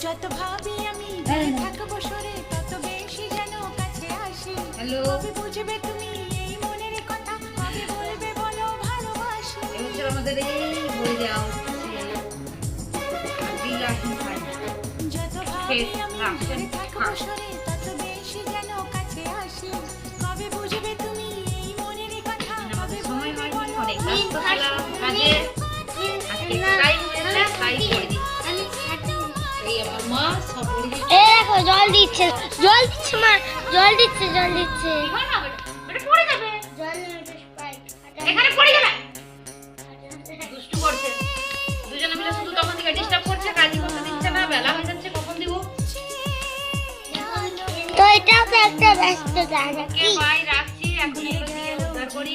যত ভাবি আমি দূরে থাকবো সরে তত বেশি যেন কাছে আসি। কবে বুঝবে তুমি এই মনের কথা, কবে বলবে বলো ভালোবাসি। আমাদের এই বই দেওয়া যত ভাবি আমি দূরে থাকবো সরে তত বেশি যেন কাছে আসি। কবে বুঝবে তুমি এই মনের কথা, কবে বলবে বলো ভালোবাসি। দেখো জল দিচ্ছে, জল দিচ্ছে মা, জল দিচ্ছে, জল দিচ্ছে। এখানে পড়ে যাবে, দুষ্টু করছে দুজনে মিলে, শুধু তখন থেকে ডিস্টার্ব করছে, কাজই করতে দিচ্ছে না, বেলা হয়ে যাচ্ছে, কখন দিব। তো এটাও তো একটা ব্যস্ত জায়গা। ওকে বাই, রাখছি, এখন এগুলো দিয়ে উদ্ধার করি।